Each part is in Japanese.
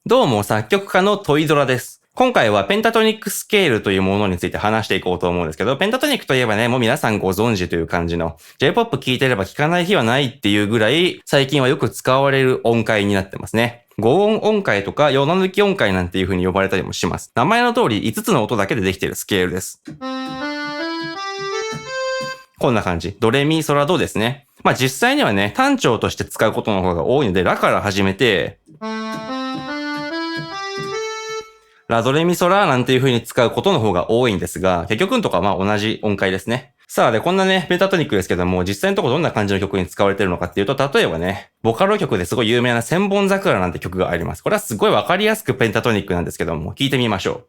どうも作曲家のトイドラです。今回はペンタトニックスケールというものについて話していこうと思うんですけど、ペンタトニックといえばね、もう皆さんご存知という感じの J-POP 聴いてれば聴かない日はないっていうぐらい最近はよく使われる音階になってますね。5音音階とか4音抜き音階なんていう風に呼ばれたりもします。名前の通り5つの音だけでできているスケールです。こんな感じ。ドレミソラドですね。実際にはね、単調として使うことの方が多いので、ラから始めて、ラドレミソラなんていう風に使うことの方が多いんですが、結局のとこは同じ音階ですね。さあ、で、こんなね、ペンタトニックですけども、実際のところどんな感じの曲に使われてるのかっていうと、例えばね、ボカロ曲ですごい有名な千本桜なんて曲があります。これはすごいわかりやすくペンタトニックなんですけども、聞いてみましょう。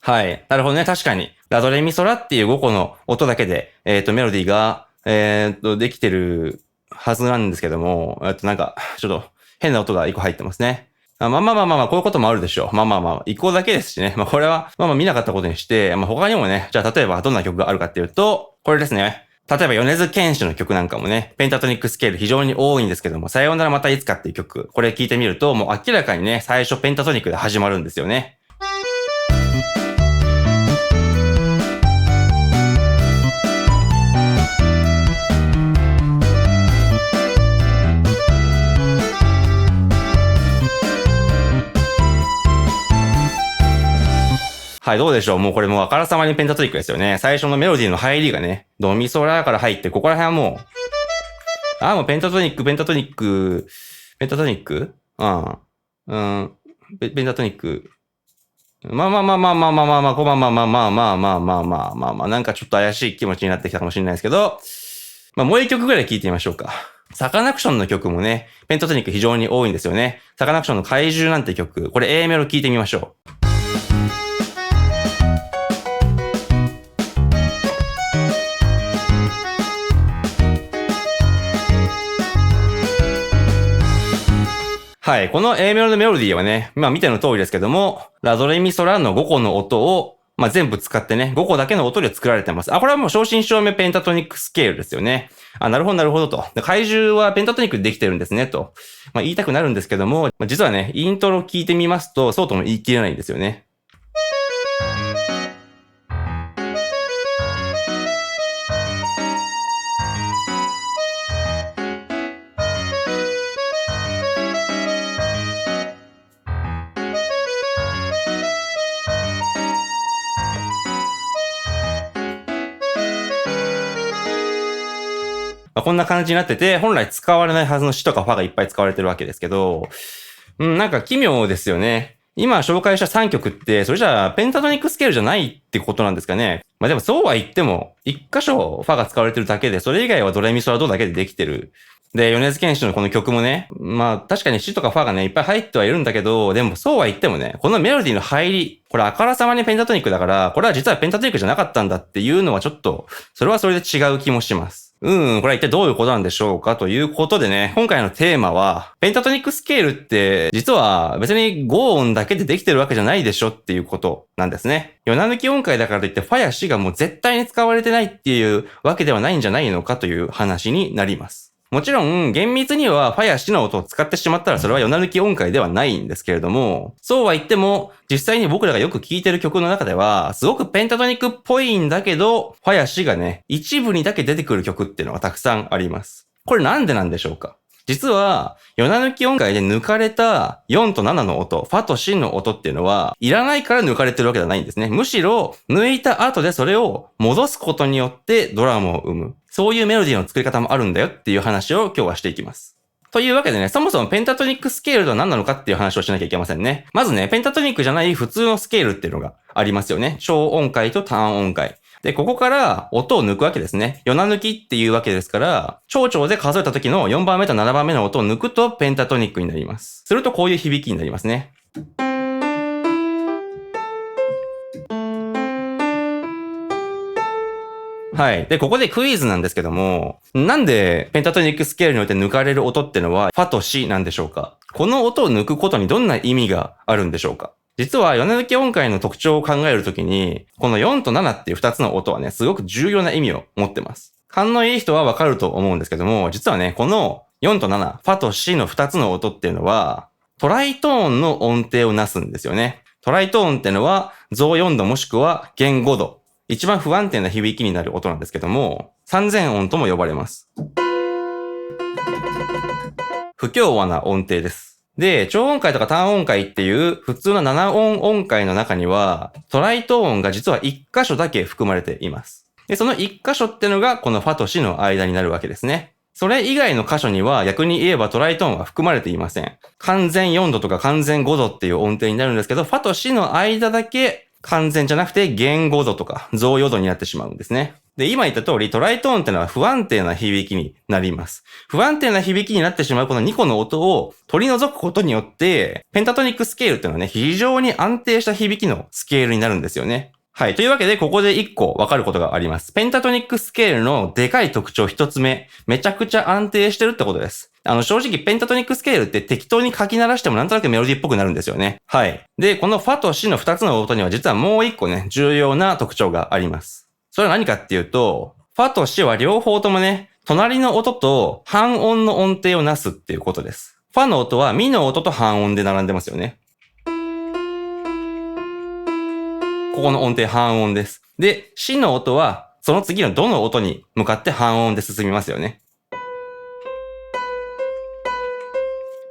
はい。なるほどね。確かに。ラドレミソラっていう5個の音だけで、メロディーが、できてるはずなんですけども、ちょっと変な音が1個入ってますね。こういうこともあるでしょう。1個だけですしね。これは、見なかったことにして、他にもね、じゃあ例えばどんな曲があるかっていうと、これですね。例えば、米津玄師の曲なんかもね、ペンタトニックスケール非常に多いんですけども、さようならまたいつかっていう曲、これ聞いてみると、もう明らかにね、最初ペンタトニックで始まるんですよね。はい、どうでしょう。もうこれもうあからさまにペンタトニックですよね。最初のメロディーの入りがね、ドミソラから入って、ここら辺はもう、もうペンタトニック、ペンタトニック、ペンタトニックペンタトニック。なんかちょっと怪しい気持ちになってきたかもしれないですけど、もう一曲ぐらい聴いてみましょうか。サカナクションの曲もね、ペンタトニック非常に多いんですよね。サカナクションの怪獣なんて曲、これ A メロ聴いてみましょう。はい。この A メロのメロディーはね、見ての通りですけども、ラドレミソラの5個の音を、全部使ってね、5個だけの音で作られてます。これはもう正真正銘ペンタトニックスケールですよね。なるほどと。怪獣はペンタトニックでできてるんですね、と。言いたくなるんですけども、実はね、イントロ聞いてみますと、そうとも言い切れないんですよね。こんな感じになってて、本来使われないはずのシとかファがいっぱい使われてるわけですけど、なんか奇妙ですよね。今紹介した3曲って、それじゃあペンタトニックスケールじゃないってことなんですかね。でもそうは言っても、1箇所ファが使われてるだけで、それ以外はドレミソラドだけでできてる。で、米津玄師のこの曲もね、確かにシとかファがね、いっぱい入ってはいるんだけど、でもそうは言ってもね、このメロディーの入り、これあからさまにペンタトニックだから、これは実はペンタトニックじゃなかったんだっていうのはちょっと、それはそれで違う気もします。これは一体どういうことなんでしょうかということでね、今回のテーマは、ペンタトニックスケールって、実は別に5音だけでできてるわけじゃないでしょっていうことなんですね。4抜き音階だからといって、ファやシがもう絶対に使われてないっていうわけではないんじゃないのかという話になります。もちろん、厳密にはファやシの音を使ってしまったらそれは4抜き音階ではないんですけれども、そうは言っても、実際に僕らがよく聴いてる曲の中では、すごくペンタトニックっぽいんだけど、ファやシがね、一部にだけ出てくる曲っていうのがたくさんあります。これなんでなんでしょうか？実は、4抜き音階で抜かれた4と7の音、ファとシの音っていうのは、いらないから抜かれてるわけではないんですね。むしろ、抜いた後でそれを戻すことによってドラムを生む。そういうメロディーの作り方もあるんだよっていう話を今日はしていきます。というわけでね、そもそもペンタトニックスケールとは何なのかっていう話をしなきゃいけませんね。まずね、ペンタトニックじゃない普通のスケールっていうのがありますよね。超音階と単音階。で、ここから音を抜くわけですね。4抜きっていうわけですから、長調で数えた時の4番目と7番目の音を抜くとペンタトニックになります。するとこういう響きになりますね。はい。で、ここでクイズなんですけども、なんでペンタトニックスケールにおいて抜かれる音ってのはファとシなんでしょうか？この音を抜くことにどんな意味があるんでしょうか？実は4抜き音階の特徴を考えるときに、この4と7っていう2つの音はね、すごく重要な意味を持ってます。勘のいい人はわかると思うんですけども、実はね、この4と7、ファとシの2つの音っていうのは、トライトーンの音程をなすんですよね。トライトーンってのは、増4度もしくは減5度。一番不安定な響きになる音なんですけども、3000音とも呼ばれます。不協和な音程です。で、超音階とか単音階っていう普通の7音音階の中には、トライトーンが実は1箇所だけ含まれています。で、その1箇所ってのがこのファとシの間になるわけですね。それ以外の箇所には逆に言えばトライトーンは含まれていません。完全4度とか完全5度っていう音程になるんですけど、ファとシの間だけ完全じゃなくて減5度とか増4度になってしまうんですね。で、今言った通りトライトーンってのは不安定な響きになります。不安定な響きになってしまうこの2個の音を取り除くことによって、ペンタトニックスケールっていうのはね、非常に安定した響きのスケールになるんですよね。はい。というわけで、ここで1個分かることがあります。ペンタトニックスケールのでかい特徴1つ目。めちゃくちゃ安定してるってことです。正直、ペンタトニックスケールって適当に書き鳴らしてもなんとなくメロディっぽくなるんですよね。はい。で、このファとシの2つの音には実はもう1個ね、重要な特徴があります。それは何かっていうと、ファとシは両方ともね、隣の音と半音の音程をなすっていうことです。ファの音はミの音と半音で並んでますよね。ここの音程半音です。で、シの音はその次のドの音に向かって半音で進みますよね。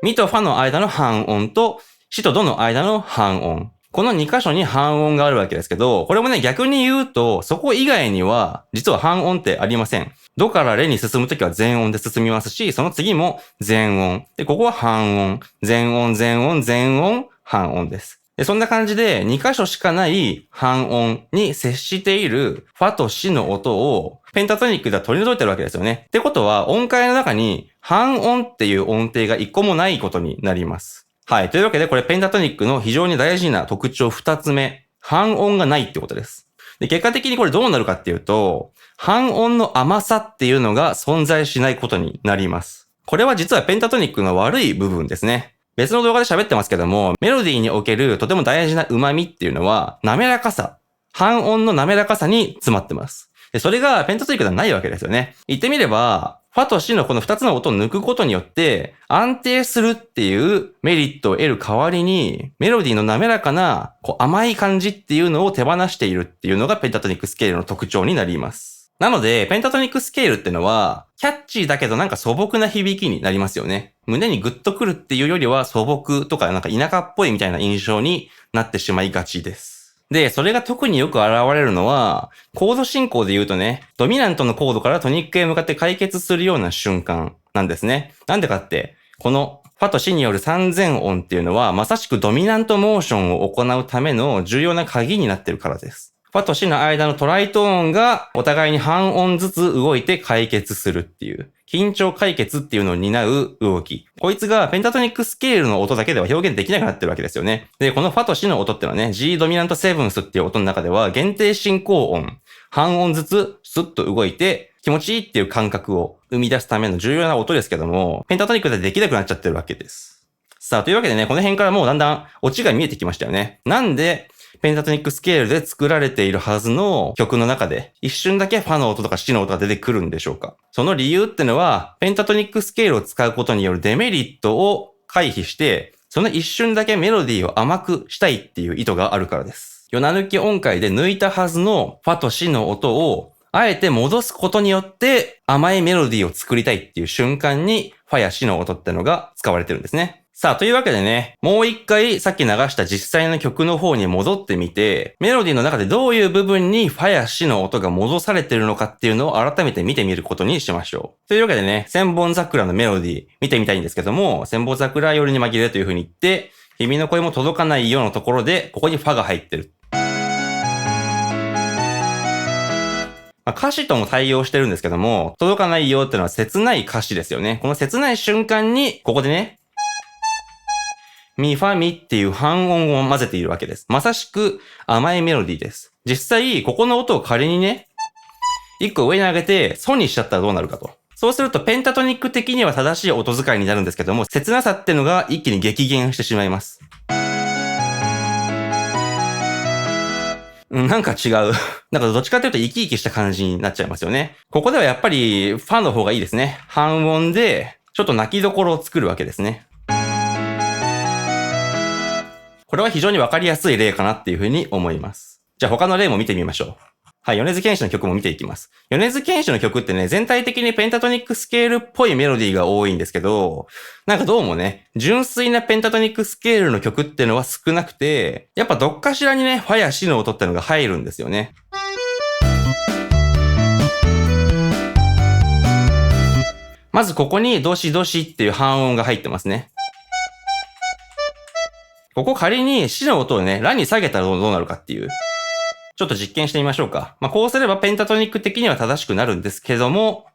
ミとファの間の半音とシとドの間の半音。この2箇所に半音があるわけですけど、これもね、逆に言うと、そこ以外には、実は半音ってありません。ドからレに進むときは全音で進みますし、その次も全音。で、ここは半音。全音、全音、全音、半音です。で、そんな感じで2箇所しかない半音に接しているファとシの音をペンタトニックでは取り除いてるわけですよね。ってことは音階の中に半音っていう音程が1個もないことになります。はい。というわけでこれペンタトニックの非常に大事な特徴2つ目。半音がないってことです。で、結果的にこれどうなるかっていうと、半音の甘さっていうのが存在しないことになります。これは実はペンタトニックの悪い部分ですね。別の動画で喋ってますけども、メロディーにおけるとても大事な旨味っていうのは、滑らかさ。半音の滑らかさに詰まってます。で、それがペンタトニックではないわけですよね。言ってみれば、ファとシのこの2つの音を抜くことによって、安定するっていうメリットを得る代わりに、メロディーの滑らかな、甘い感じっていうのを手放しているっていうのがペンタトニックスケールの特徴になります。なので、ペンタトニックスケールってのは、キャッチーだけどなんか素朴な響きになりますよね。胸にグッとくるっていうよりは素朴とかなんか田舎っぽいみたいな印象になってしまいがちです。で、それが特によく現れるのは、コード進行で言うとね、ドミナントのコードからトニックへ向かって解決するような瞬間なんですね。なんでかって、このファとシによる3000音っていうのは、まさしくドミナントモーションを行うための重要な鍵になっているからです。ファとシの間のトライトーンがお互いに半音ずつ動いて解決するっていう、緊張解決っていうのを担う動き。こいつがペンタトニックスケールの音だけでは表現できなくなってるわけですよね。で、このファとシの音っていうのはね、G ドミナントセブンスっていう音の中では限定進行音、半音ずつスッと動いて気持ちいいっていう感覚を生み出すための重要な音ですけども、ペンタトニックでできなくなっちゃってるわけです。さあ、というわけでね、この辺からもうだんだんオチが見えてきましたよね。なんで、ペンタトニックスケールで作られているはずの曲の中で一瞬だけファの音とかシの音が出てくるんでしょうか。その理由ってのはペンタトニックスケールを使うことによるデメリットを回避してその一瞬だけメロディーを甘くしたいっていう意図があるからです。ヨナ抜き音階で抜いたはずのファとシの音をあえて戻すことによって甘いメロディーを作りたいっていう瞬間にファやシの音ってのが使われてるんですね。さあ、というわけでね、もう一回さっき流した実際の曲の方に戻ってみて、メロディーの中でどういう部分にファやシの音が戻されてるのかっていうのを改めて見てみることにしましょう。というわけでね、千本桜のメロディー見てみたいんですけども、千本桜よりに紛れるという風に言って、君の声も届かないようなところで、ここにファが入ってる。歌詞とも対応してるんですけども、届かないよっていうのは切ない歌詞ですよね。この切ない瞬間に、ここでね、ミファミっていう半音を混ぜているわけです。まさしく甘いメロディーです。実際、ここの音を仮にね、一個上に上げてソにしちゃったらどうなるかと。そうするとペンタトニック的には正しい音使いになるんですけども、切なさってのが一気に激減してしまいます。なんか違う。なんかどっちかというと生き生きした感じになっちゃいますよね。ここではやっぱりファの方がいいですね。半音で、ちょっと泣きどころを作るわけですね。これは非常にわかりやすい例かなっていうふうに思います。じゃあ他の例も見てみましょう。はい、米津玄師の曲も見ていきます。米津玄師の曲ってね、全体的にペンタトニックスケールっぽいメロディーが多いんですけど、なんかどうもね、純粋なペンタトニックスケールの曲ってのは少なくて、やっぱどっかしらにね、ファやシの音ってのが入るんですよね。まずここにドシドシっていう半音が入ってますね。ここ仮にシの音をね、ラに下げたらどうなるかっていう。ちょっと実験してみましょうか。こうすればペンタトニック的には正しくなるんですけども、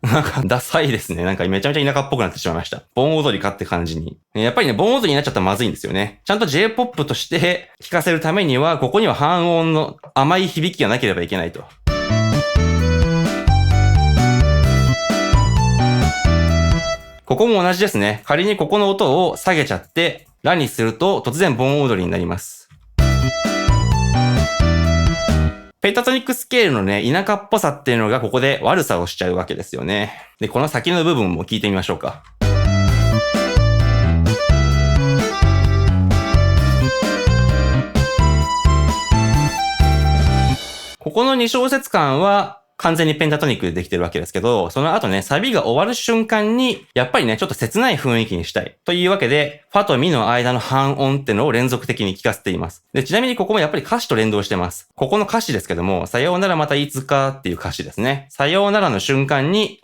なんかダサいですね。なんかめちゃめちゃ田舎っぽくなってしまいました。盆踊りかって感じに。やっぱりね、盆踊りになっちゃったらまずいんですよね。ちゃんと J-POP として聴かせるためには、ここには半音の甘い響きがなければいけないと。ここも同じですね。仮にここの音を下げちゃって、ラにすると突然盆踊りになります。ペンタトニックスケールのね、田舎っぽさっていうのがここで悪さをしちゃうわけですよね。で、この先の部分も聞いてみましょうか。ここの2小節間は完全にペンタトニックでできてるわけですけど、その後ね、サビが終わる瞬間に、やっぱりね、ちょっと切ない雰囲気にしたい。というわけで、ファとミの間の半音ってのを連続的に聞かせています。で、ちなみにここもやっぱり歌詞と連動してます。ここの歌詞ですけども、さようならまたいつかっていう歌詞ですね。さようならの瞬間に、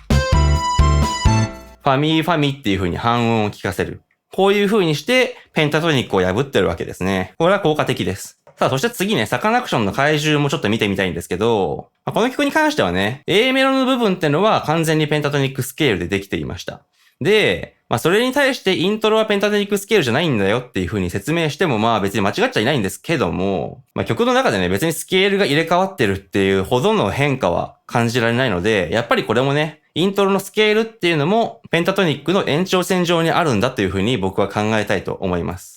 ファミっていう風に半音を聞かせる。こういう風にして、ペンタトニックを破ってるわけですね。これは効果的です。さあ、そして次ね、サカナクションの怪獣もちょっと見てみたいんですけど、この曲に関してはね、A メロの部分ってのは完全にペンタトニックスケールでできていました。で、それに対してイントロはペンタトニックスケールじゃないんだよっていう風に説明しても別に間違っちゃいないんですけども、曲の中でね、別にスケールが入れ替わってるっていうほどの変化は感じられないので、やっぱりこれもね、イントロのスケールっていうのもペンタトニックの延長線上にあるんだという風に僕は考えたいと思います。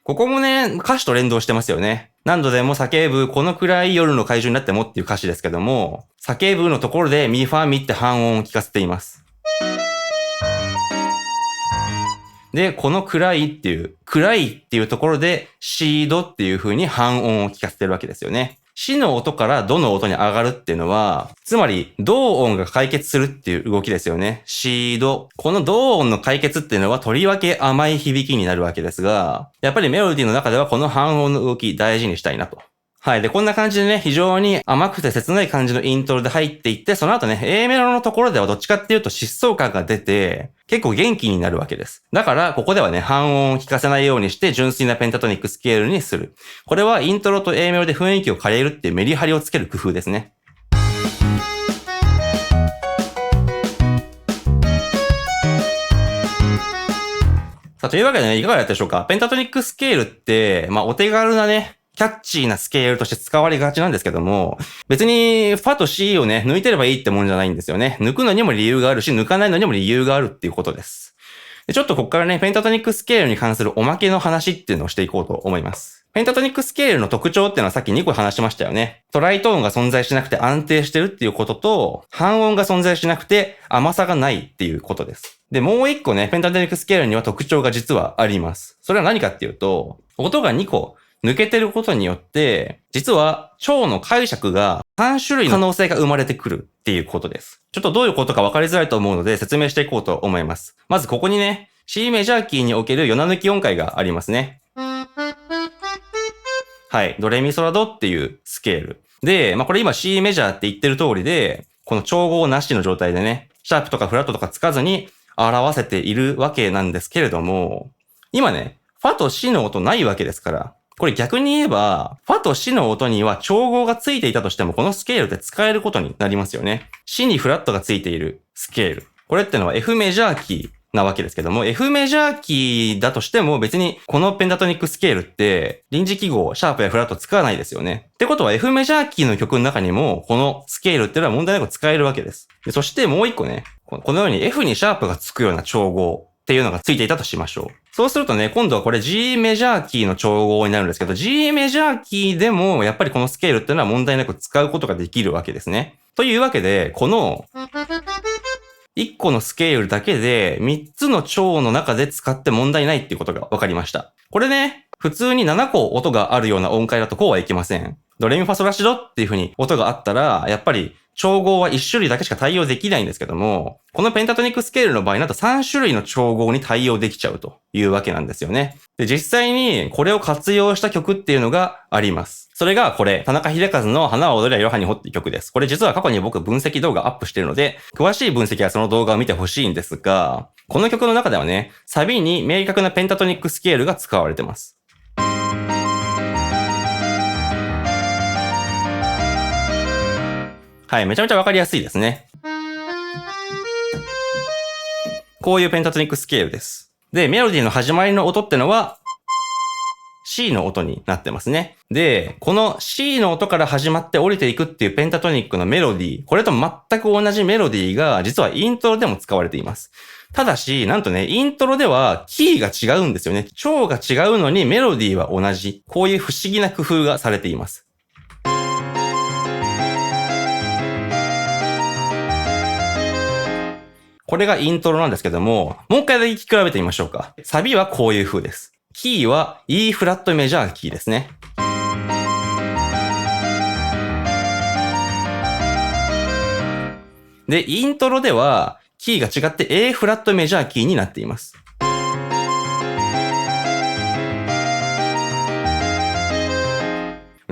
ここもね、歌詞と連動してますよね。何度でも叫ぶ、このくらい夜の怪獣になってもっていう歌詞ですけども、叫ぶのところでミファミって半音を聞かせています。で、この暗いっていうところで、シードっていう風に半音を聞かせてるわけですよね。シの音からドの音に上がるっていうのは、つまり、同音が解決するっていう動きですよね。シード。この同音の解決っていうのは、とりわけ甘い響きになるわけですが、やっぱりメロディーの中ではこの半音の動き大事にしたいなと。はい。で、こんな感じでね、非常に甘くて切ない感じのイントロで入っていって、その後ね、A メロのところではどっちかっていうと疾走感が出て、結構元気になるわけです。だから、ここではね、半音を聞かせないようにして、純粋なペンタトニックスケールにする。これはイントロと A メロで雰囲気を変えるっていうメリハリをつける工夫ですね。さあ、というわけでね、いかがだったでしょうか。ペンタトニックスケールって、お手軽なね、キャッチーなスケールとして使われがちなんですけども、別にファと C をね、抜いてればいいってもんじゃないんですよね。抜くのにも理由があるし、抜かないのにも理由があるっていうことです。でちょっとここからね、ペンタトニックスケールに関するおまけの話っていうのをしていこうと思います。ペンタトニックスケールの特徴っていうのはさっき2個話しましたよね。トライトーンが存在しなくて安定してるっていうことと、半音が存在しなくて甘さがないっていうことです。で、もう1個ね、ペンタトニックスケールには特徴が実はあります。それは何かっていうと、音が2個抜けてることによって、実は腸の解釈が3種類の可能性が生まれてくるっていうことです。ちょっとどういうことか分かりづらいと思うので説明していこうと思います。まずここにね、C メジャーキーにおける4な抜き音階がありますね。はい。ドレミソラドっていうスケール。で、これ今 C メジャーって言ってる通りで、この調合なしの状態でね、シャープとかフラットとかつかずに表せているわけなんですけれども、今ね、ファとシの音ないわけですから、これ逆に言えば、ファとシの音には調合がついていたとしても、このスケールで使えることになりますよね。シにフラットがついているスケール。これってのは F メジャーキーなわけですけども、F メジャーキーだとしても別にこのペンタトニックスケールって臨時記号、シャープやフラット使わないですよね。ってことは F メジャーキーの曲の中にもこのスケールっていうのは問題なく使えるわけです。そしてもう一個ね、このように F にシャープがつくような調合っていうのがついていたとしましょう。そうするとね、今度はこれ G メジャーキーの調合になるんですけど、G メジャーキーでもやっぱりこのスケールっていうのは問題なく使うことができるわけですね。というわけで、この1個のスケールだけで3つの調の中で使って問題ないっていうことが分かりました。これね、普通に7個音があるような音階だとこうはいきません。ドレミファソラシドっていう風に音があったら、やっぱり調合は1種類だけしか対応できないんですけども、このペンタトニックスケールの場合だと3種類の調合に対応できちゃうというわけなんですよね。で、実際にこれを活用した曲っていうのがあります。それがこれ、田中秀和の花は踊りゃいろはにほっていう曲です。これ実は過去に僕分析動画アップしてるので、詳しい分析はその動画を見てほしいんですが、この曲の中ではね、サビに明確なペンタトニックスケールが使われてます。はい、めちゃめちゃわかりやすいですね。こういうペンタトニックスケールです。で、メロディーの始まりの音ってのは、C の音になってますね。で、この C の音から始まって降りていくっていうペンタトニックのメロディー、これと全く同じメロディーが実はイントロでも使われています。ただし、なんとね、イントロではキーが違うんですよね。調が違うのにメロディーは同じ。こういう不思議な工夫がされています。これがイントロなんですけども、もう一回だけ聞き比べてみましょうか。サビはこういう風です。キーは E フラットメジャーキーですね。で、イントロではキーが違って A フラットメジャーキーになっています。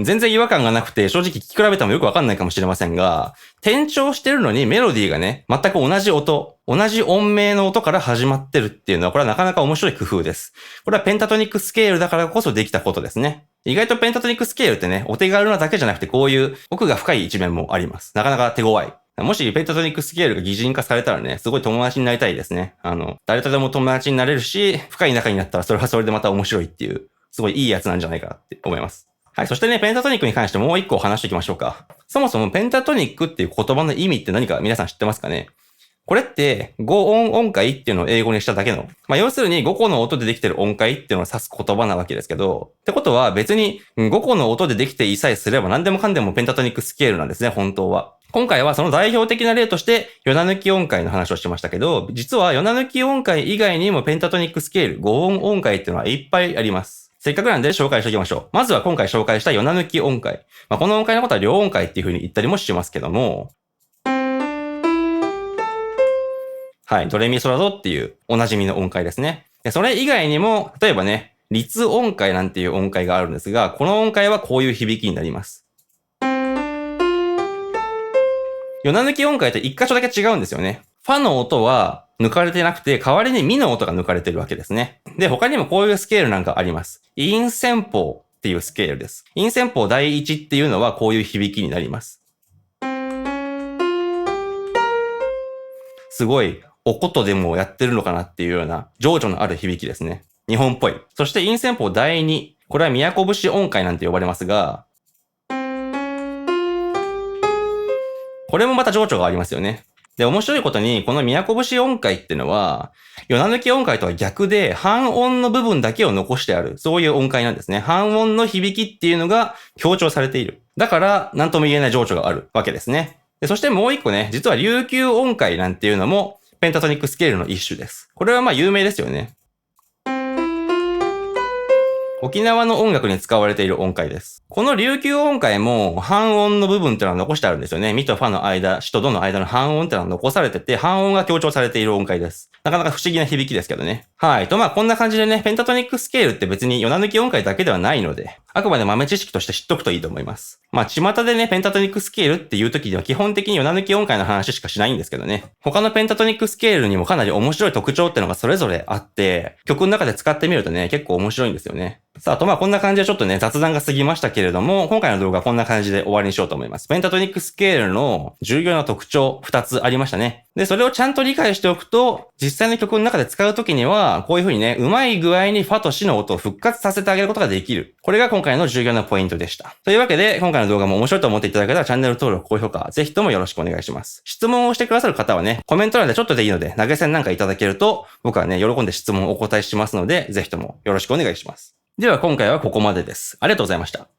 全然違和感がなくて、正直聞き比べてもよくわかんないかもしれませんが、転調してるのにメロディーがね、全く同じ音、同じ音名の音から始まってるっていうのは、これはなかなか面白い工夫です。これはペンタトニックスケールだからこそできたことですね。意外とペンタトニックスケールってね、お手軽なだけじゃなくてこういう奥が深い一面もあります。なかなか手強い。もしペンタトニックスケールが擬人化されたらね、すごい友達になりたいですね。誰とでも友達になれるし、深い仲になったらそれはそれでまた面白いっていう、すごいいいやつなんじゃないかなって思います。はい。そしてね、ペンタトニックに関してもう一個話していきましょうか。そもそもペンタトニックっていう言葉の意味って何か皆さん知ってますかね？これって5音音階っていうのを英語にしただけの。要するに5個の音でできてる音階っていうのを指す言葉なわけですけど、ってことは別に5個の音でできていさえすれば何でもかんでもペンタトニックスケールなんですね、本当は。今回はその代表的な例として、ヨナ抜き音階の話をしましたけど、実はヨナ抜き音階以外にもペンタトニックスケール5音音階っていうのはいっぱいあります。せっかくなんで紹介しておきましょう。まずは今回紹介したヨナ抜き音階。この音階のことは両音階っていう風に言ったりもしますけども、はい、ドレミソラドっていうおなじみの音階ですね。で、それ以外にも、例えばね、立音階なんていう音階があるんですが、この音階はこういう響きになります。ヨナ抜き音階と一箇所だけ違うんですよね。ファの音は抜かれてなくて、代わりにミの音が抜かれてるわけですね。で、他にもこういうスケールなんかあります。陰線法っていうスケールです。陰線法第一っていうのはこういう響きになります。すごい、おことでもやってるのかなっていうような情緒のある響きですね。日本っぽい。そして陰線法第二。これは都節音階なんて呼ばれますが、これもまた情緒がありますよね。で、面白いことに、この都節音階ってのは、ヨナ抜き音階とは逆で、半音の部分だけを残してある。そういう音階なんですね。半音の響きっていうのが強調されている。だから、なんとも言えない情緒があるわけですね。で、そしてもう一個ね、実は琉球音階なんていうのも、ペンタトニックスケールの一種です。これは有名ですよね。沖縄の音楽に使われている音階です。この琉球音階も半音の部分っていうのは残してあるんですよね。ミとファの間、シとドの間の半音っていうのは残されてて、半音が強調されている音階です。なかなか不思議な響きですけどね。はい。とこんな感じでね、ペンタトニックスケールって別にヨナ抜き音階だけではないので、あくまで豆知識として知っとくといいと思います。巷でね、ペンタトニックスケールっていう時には基本的にヨナ抜き音階の話しかしないんですけどね。他のペンタトニックスケールにもかなり面白い特徴ってのがそれぞれあって、曲の中で使ってみるとね、結構面白いんですよね。さあ、こんな感じでちょっとね、雑談が過ぎましたけれれども、今回の動画はこんな感じで終わりにしようと思います。ペンタトニックスケールの重要な特徴2つありましたね。で、それをちゃんと理解しておくと、実際の曲の中で使うときには、こういう風にね、うまい具合にファとシの音を復活させてあげることができる。これが今回の重要なポイントでした。というわけで、今回の動画も面白いと思っていただけたらチャンネル登録、高評価、ぜひともよろしくお願いします。質問をしてくださる方はね、コメント欄でちょっとでいいので、投げ銭なんかいただけると、僕はね、喜んで質問をお答えしますので、ぜひともよろしくお願いします。では今回はここまでです。ありがとうございました。